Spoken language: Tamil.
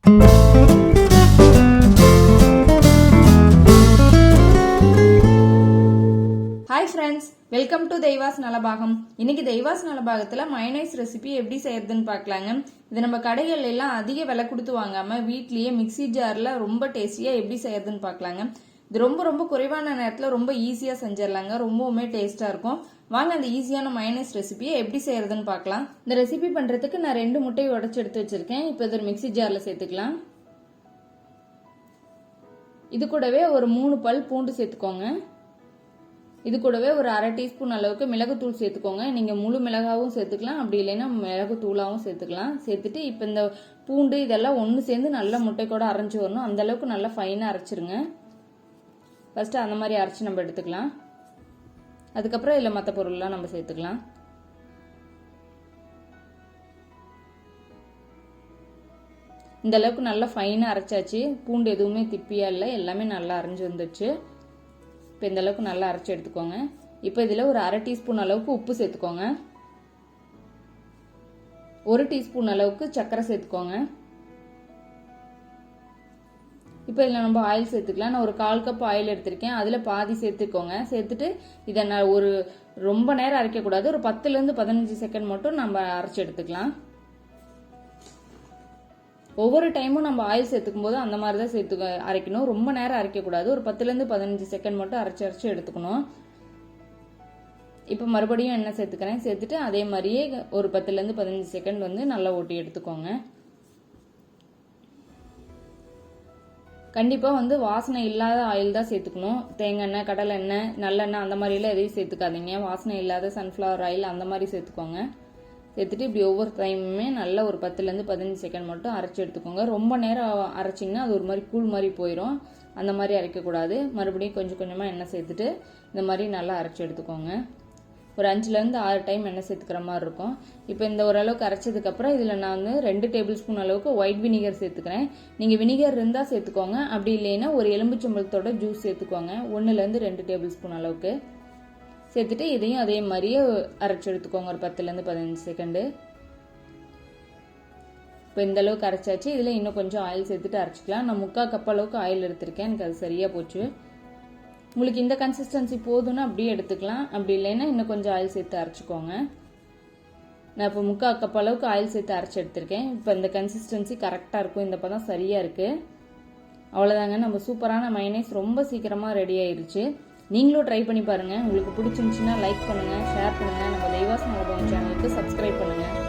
Hi friends, welcome to தெய்வாஸ் Nalabagam. இன்னைக்கு தெய்வாஸ் நலபாகத்தில் மயனைஸ் ரெசிபி எப்படி செய்யறதுன்னு பார்க்கலாங்க. இது நம்ம கடைகள் எல்லாம் அதிக விலை கொடுத்து வாங்காம வீட்லயே மிக்சி ஜாரில் ரொம்ப டேஸ்டியாக எப்படி செய்யறதுன்னு பார்க்கலாங்க. இது ரொம்ப குறைவான நேரத்தில் ரொம்ப ஈஸியாக செஞ்சிடலாங்க. ரொம்பவுமே டேஸ்ட்டாக இருக்கும். வாங்க அந்த ஈஸியான மயனைஸ் ரெசிபியை எப்படி செய்யறதுன்னு பார்க்கலாம். இந்த ரெசிபி பண்ணுறதுக்கு நான் 2 முட்டையை உடச்சி எடுத்து வச்சிருக்கேன். இப்போ இது ஒரு மிக்சி ஜாரில் சேர்த்துக்கலாம். இது கூடவே ஒரு 3 பல் பூண்டு சேர்த்துக்கோங்க. இது கூடவே ஒரு 1/2 டீஸ்பூன் அளவுக்கு மிளகுத்தூள் சேர்த்துக்கோங்க. நீங்கள் முழு மிளகாவும் சேர்த்துக்கலாம், அப்படி இல்லைன்னா மிளகுத்தூளாகவும் சேர்த்துக்கலாம். சேர்த்துட்டு இப்போ இந்த பூண்டு இதெல்லாம் ஒன்று சேர்ந்து நல்லா முட்டை கூட அரைஞ்சி வரணும். அந்த அளவுக்கு நல்லா ஃபைனாக அரைச்சிருங்க. ஃபர்ஸ்ட் அந்த மாதிரி அரைச்சி நம்ம எடுத்துக்கலாம். அதுக்கப்புறம் இதில் மற்ற பொருள்லாம் நம்ம சேர்த்துக்கலாம். இந்த அளவுக்கு நல்லா ஃபைனாக அரைச்சாச்சு. பூண்டு எதுவுமே திப்பியா இல்லை, எல்லாமே நல்லா அரைஞ்சி வந்துடுச்சு. இப்போ இந்த அளவுக்கு நல்லா அரைச்சி எடுத்துக்கோங்க. இப்போ இதில் ஒரு 1/2 டீஸ்பூன் அளவுக்கு உப்பு சேர்த்துக்கோங்க. 1 டீஸ்பூன் அளவுக்கு சர்க்கரை சேர்த்துக்கோங்க. இப்போ இதில் நம்ம ஆயில் சேர்த்துக்கலாம். நான் ஒரு 1/4 கப் ஆயில் எடுத்திருக்கேன். அதில் பாதி சேர்த்துக்கோங்க. சேர்த்துட்டு இதை நான் ரொம்ப நேரம் அரைக்கக்கூடாது. ஒரு 10லேருந்து 15 செகண்ட் மட்டும் நம்ம அரைச்சி எடுத்துக்கலாம். ஒவ்வொரு டைமும் நம்ம ஆயில் சேர்த்துக்கும் போது அந்த மாதிரி தான் அரைக்கணும். ரொம்ப நேரம் அரைக்கக்கூடாது. ஒரு 10லேருந்து 15 செகண்ட் மட்டும் அரைச்சி எடுத்துக்கணும். இப்போ மறுபடியும் எண்ணெய் சேர்த்துக்கிறேன். சேர்த்துட்டு அதே மாதிரியே ஒரு 10லேருந்து 15 செகண்ட் நல்லா ஓட்டி எடுத்துக்கோங்க. கண்டிப்பாக வாசனை இல்லாத ஆயில் தான் சேர்த்துக்கணும். தேங்காய் எண்ணெய், கடலை எண்ணெய், நல்லெண்ணெய் அந்த மாதிரிலாம் எதையும் சேர்த்துக்காதீங்க. வாசனை இல்லாத சன்ஃப்ளவர் ஆயில் அந்த மாதிரி சேர்த்துக்கோங்க. சேர்த்துட்டு இப்படி ஒவ்வொரு டைமுமே நல்லா ஒரு 10லேருந்து 15 செகண்ட் மட்டும் அரைச்சி எடுத்துக்கோங்க. ரொம்ப நேரம் அரைச்சிங்கன்னா அது ஒரு மாதிரி கூழ் மாதிரி போயிடும். அந்த மாதிரி அரைக்கக்கூடாது. மறுபடியும் கொஞ்சமாக எண்ணெய் சேர்த்துட்டு இந்த மாதிரி நல்லா அரைச்சி எடுத்துக்கோங்க. ஒரு 5லேருந்து 6 டைம் எண்ணெய் சேர்த்துக்கிற மாதிரி இருக்கும். இப்போ இந்த ஓரளவுக்கு அரைச்சதுக்கப்புறம் இதில் நான் 2 டேபிள் ஸ்பூன் அளவுக்கு ஒயிட் வினிகர் சேர்த்துக்கிறேன். நீங்கள் வினிகர் இருந்தால் சேர்த்துக்கோங்க, அப்படி இல்லைன்னா ஒரு எலும்புச்சம்பழத்தோட ஜூஸ் சேர்த்துக்கோங்க. 1லேருந்து 2 டேபிள் ஸ்பூன் அளவுக்கு சேர்த்துட்டு இதையும் அதே மாதிரியே அரைச்சி எடுத்துக்கோங்க ஒரு 10லேருந்து 15 செகண்டு. இப்போ இந்த அளவுக்கு அரைச்சாச்சு. இதில் இன்னும் கொஞ்சம் ஆயில் சேர்த்துட்டு அரைச்சிக்கலாம். நான் 3/4 கப் அளவுக்கு ஆயில் எடுத்திருக்கேன். எனக்கு அது சரியாக போச்சு. உங்களுக்கு இந்த கன்சிஸ்டன்சி போதும்னா அப்படியே எடுத்துக்கலாம், அப்படி இல்லைன்னா இன்னும் கொஞ்சம் ஆயில் சேர்த்து அரைச்சிக்கோங்க. நான் இப்போ 3/4 கப் அளவுக்கு ஆயில் சேர்த்து அரைச்சி எடுத்திருக்கேன். இப்போ இந்த கன்சிஸ்டன்சி கரெக்டாக இருக்கும். இந்த பதம் சரியாக இருக்குது. அவ்வளோதாங்க, நம்ம சூப்பரான மயனைஸ் ரொம்ப சீக்கிரமாக ரெடி ஆயிடுச்சு. நீங்களும் ட்ரை பண்ணி பாருங்கள். உங்களுக்கு பிடிச்சிருந்துச்சுன்னா லைக் பண்ணுங்கள், ஷேர் பண்ணுங்கள். நம்ம தெய்வாஸ் நலபாகம் சேனலுக்கு சப்ஸ்கிரைப் பண்ணுங்கள்.